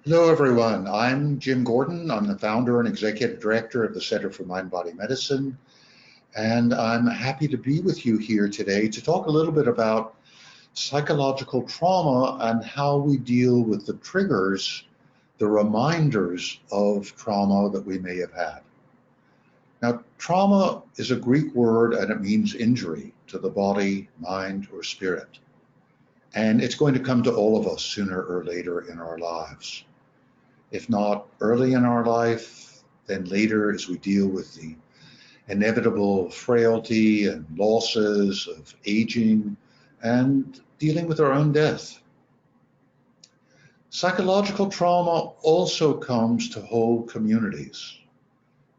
Hello, everyone. I'm Jim Gordon. I'm the founder and executive director of the Center for Mind-Body Medicine, and I'm happy to be with you here today to talk a little bit about psychological trauma and how we deal with the triggers, the reminders of trauma that we may have had. Now, trauma is a Greek word and it means injury to the body, mind, or spirit. And it's going to come to all of us sooner or later in our lives. If not early in our life, then later as we deal with the inevitable frailty and losses of aging and dealing with our own death. Psychological trauma also comes to whole communities.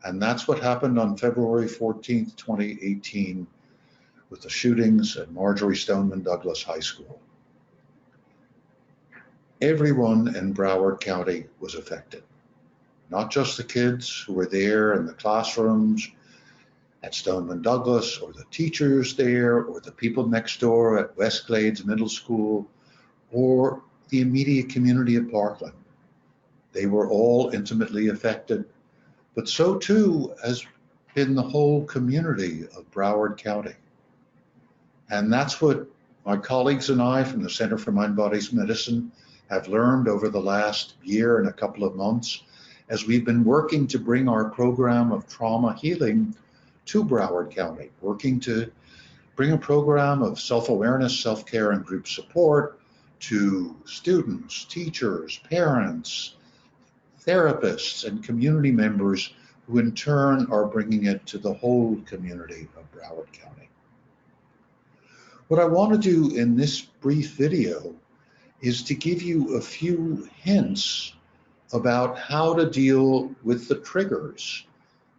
And that's what happened on February 14th, 2018 with the shootings at Marjory Stoneman Douglas High School. Everyone in Broward County was affected. Not just the kids who were there in the classrooms at Stoneman Douglas, or the teachers there, or the people next door at West Glades Middle School, or the immediate community of Parkland. They were all intimately affected, but so too has been the whole community of Broward County. And that's what my colleagues and I from the Center for Mind-Body Medicine have learned over the last year and a couple of months as we've been working to bring our program of trauma healing to Broward County, working to bring a program of self-awareness, self-care, and group support to students, teachers, parents, therapists, and community members who in turn are bringing it to the whole community of Broward County. What I want to do in this brief video is to give you a few hints about how to deal with the triggers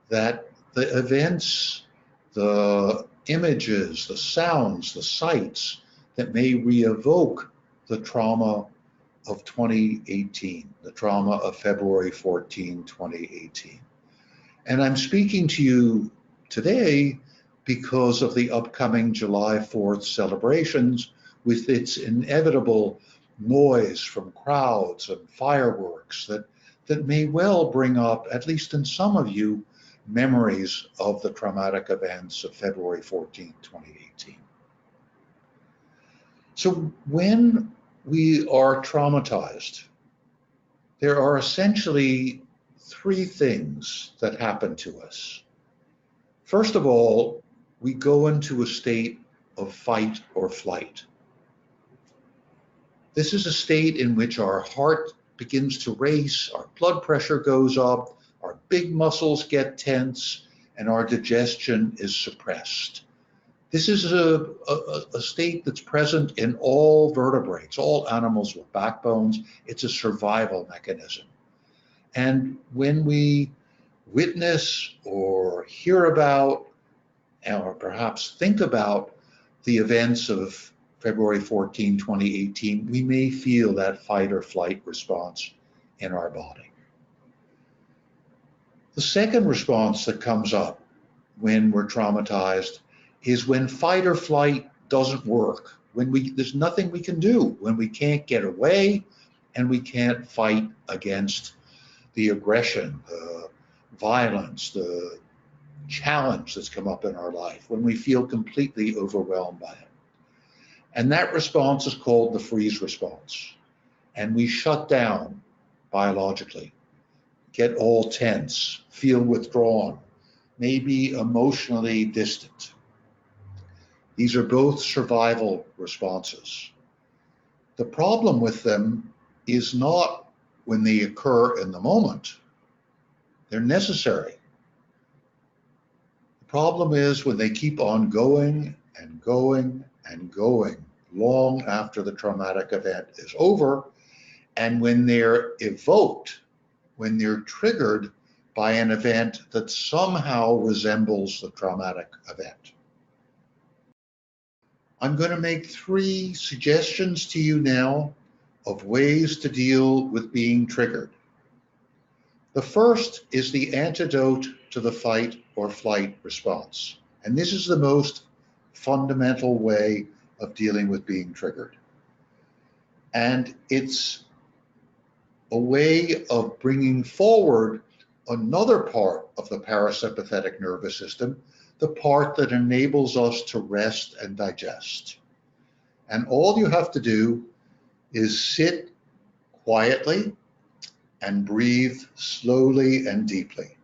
that the events, the images, the sounds, the sights that may re-evoke the trauma of 2018, the trauma of February 14, 2018. And I'm speaking to you today because of the upcoming July 4th celebrations with its inevitable noise from crowds and fireworks that may well bring up, at least in some of you, memories of the traumatic events of February 14, 2018. So when we are traumatized, there are essentially three things that happen to us. First of all, we go into a state of fight or flight. This is a state in which our heart begins to race, our blood pressure goes up, our big muscles get tense, and our digestion is suppressed. This is a state that's present in all vertebrates, all animals with backbones. It's a survival mechanism. And when we witness or hear about, or perhaps think about the events of February 14, 2018, we may feel that fight or flight response in our body. The second response that comes up when we're traumatized is when fight or flight doesn't work, when there's nothing we can do, when we can't get away and we can't fight against the aggression, the violence, the challenge that's come up in our life, when we feel completely overwhelmed by it. And that response is called the freeze response. And we shut down biologically, get all tense, feel withdrawn, maybe emotionally distant. These are both survival responses. The problem with them is not when they occur in the moment. They're necessary. The problem is when they keep on going and going and going long after the traumatic event is over, and when they're evoked, when they're triggered by an event that somehow resembles the traumatic event. I'm going to make three suggestions to you now of ways to deal with being triggered. The first is the antidote to the fight or flight response. And this is the most fundamental way of dealing with being triggered. And it's a way of bringing forward another part of the parasympathetic nervous system, the part that enables us to rest and digest. And all you have to do is sit quietly and breathe slowly and deeply.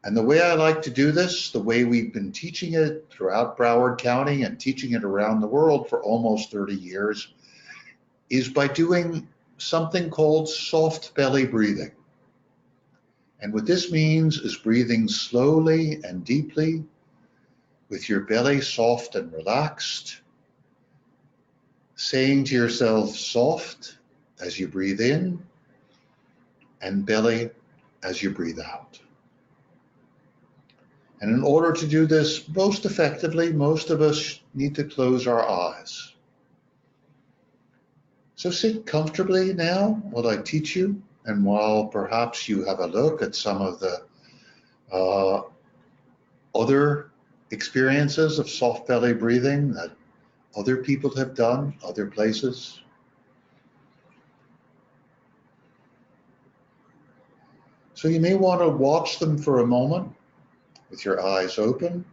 And the way I like to do this, the way we've been teaching it throughout Broward County and teaching it around the world for almost 30 years, is by doing something called soft belly breathing. And what this means is breathing slowly and deeply with your belly soft and relaxed, saying to yourself soft as you breathe in and belly as you breathe out. And in order to do this most effectively, most of us need to close our eyes. So sit comfortably now while I teach you, and while perhaps you have a look at some of the other experiences of soft belly breathing that other people have done, other places. So you may want to watch them for a moment with your eyes open,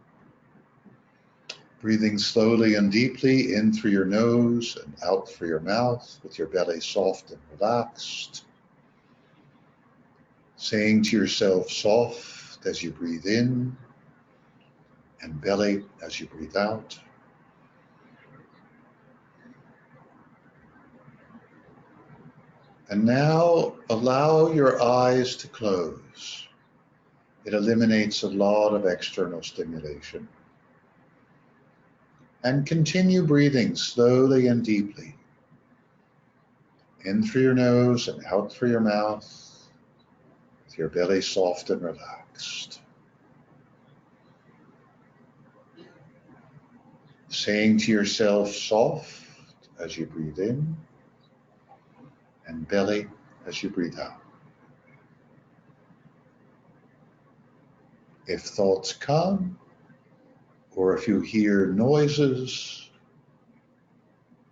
breathing slowly and deeply in through your nose and out through your mouth with your belly soft and relaxed. Saying to yourself soft as you breathe in and belly as you breathe out. And now allow your eyes to close. It eliminates a lot of external stimulation. And continue breathing slowly and deeply. In through your nose and out through your mouth, with your belly soft and relaxed. Saying to yourself soft as you breathe in and belly as you breathe out. If thoughts come, or if you hear noises,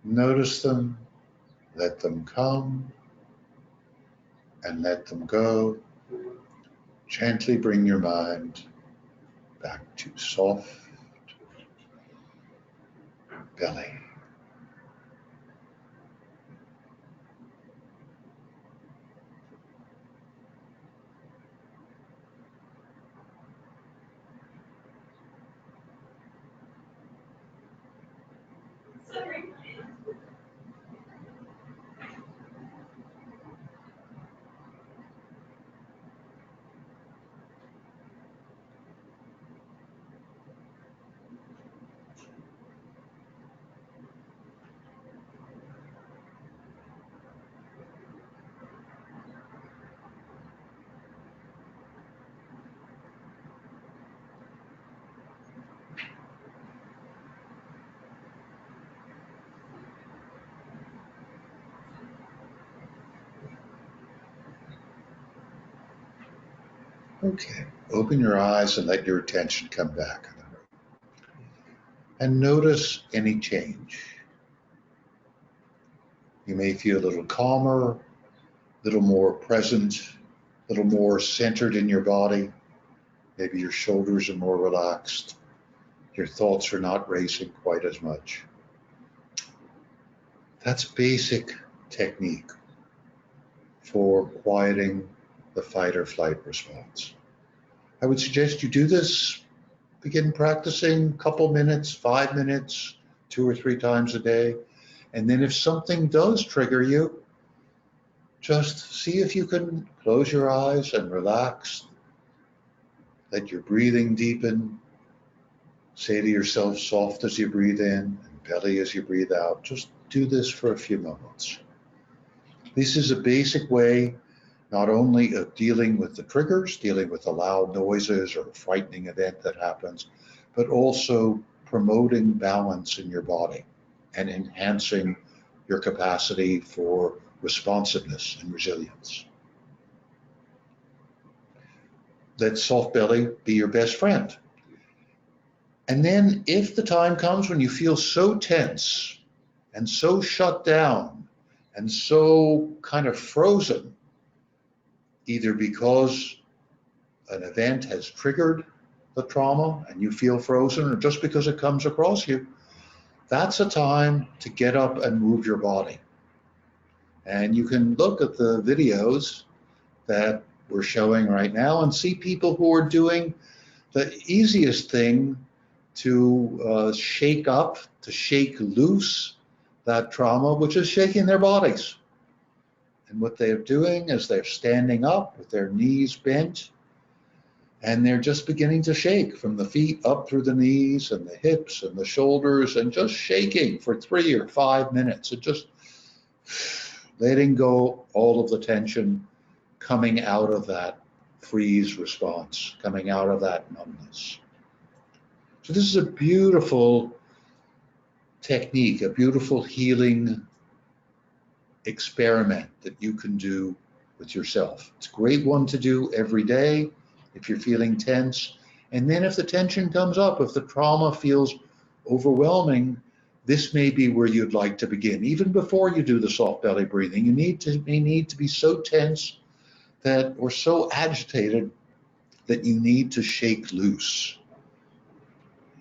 notice them, let them come, and let them go. Gently bring your mind back to soft belly. Okay, open your eyes and let your attention come back. And notice any change. You may feel a little calmer, a little more present, a little more centered in your body. Maybe your shoulders are more relaxed. Your thoughts are not racing quite as much. That's basic technique for quieting the fight or flight response. I would suggest you do this, begin practicing a couple minutes, 5 minutes, 2 or 3 times a day. And then if something does trigger you, just see if you can close your eyes and relax. Let your breathing deepen. Say to yourself soft as you breathe in and belly as you breathe out. Just do this for a few moments. This is a basic way not only of dealing with the triggers, dealing with the loud noises or a frightening event that happens, but also promoting balance in your body and enhancing your capacity for responsiveness and resilience. Let soft belly be your best friend. And then if the time comes when you feel so tense and so shut down and so kind of frozen, either because an event has triggered the trauma and you feel frozen, or just because it comes across you, that's a time to get up and move your body. And you can look at the videos that we're showing right now and see people who are doing the easiest thing to shake up, to shake loose that trauma, which is shaking their bodies. And what they're doing is they're standing up with their knees bent, and they're just beginning to shake from the feet up through the knees and the hips and the shoulders, and just shaking for 3 or 5 minutes, and just letting go all of the tension coming out of that freeze response, coming out of that numbness. So this is a beautiful technique, a beautiful healing experiment that you can do with yourself. It's a great one to do every day if you're feeling tense. And then if the tension comes up, if the trauma feels overwhelming, this may be where you'd like to begin. Even before you do the soft belly breathing, you need to be so tense that, or so agitated, that you need to shake loose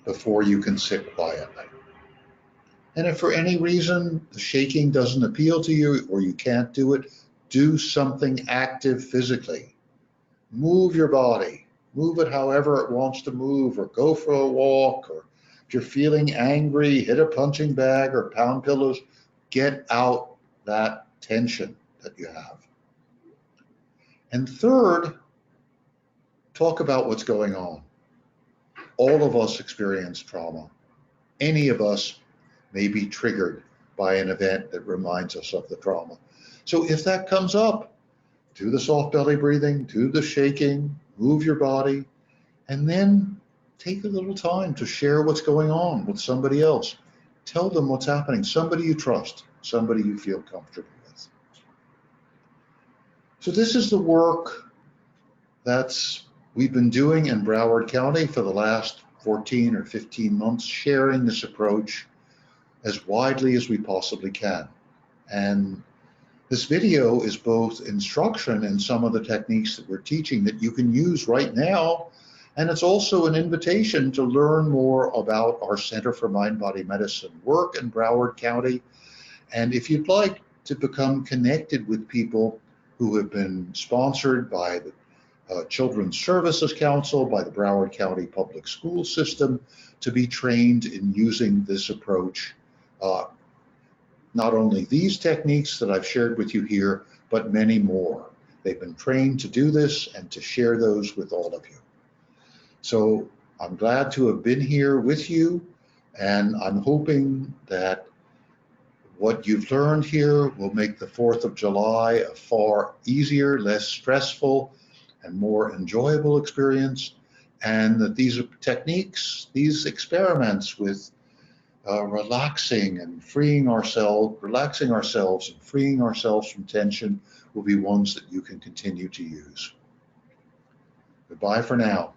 before you can sit quietly. And if for any reason the shaking doesn't appeal to you, or you can't do it, do something active physically. Move your body. Move it however it wants to move, or go for a walk, or if you're feeling angry, hit a punching bag or pound pillows. Get out that tension that you have. And third, talk about what's going on. All of us experience trauma. Any of us may be triggered by an event that reminds us of the trauma. So if that comes up, do the soft belly breathing, do the shaking, move your body, and then take a little time to share what's going on with somebody else. Tell them what's happening, somebody you trust, somebody you feel comfortable with. So this is the work that's we've been doing in Broward County for the last 14 or 15 months, sharing this approach as widely as we possibly can. And this video is both instruction in some of the techniques that we're teaching that you can use right now, and it's also an invitation to learn more about our Center for Mind-Body Medicine work in Broward County. And if you'd like to become connected with people who have been sponsored by the Children's Services Council, by the Broward County Public School System, to be trained in using this approach, not only these techniques that I've shared with you here, but many more. They've been trained to do this and to share those with all of you. So I'm glad to have been here with you, and I'm hoping that what you've learned here will make the 4th of July a far easier, less stressful, and more enjoyable experience, and that these techniques, these experiments with relaxing ourselves and freeing ourselves from tension will be ones that you can continue to use. Goodbye for now.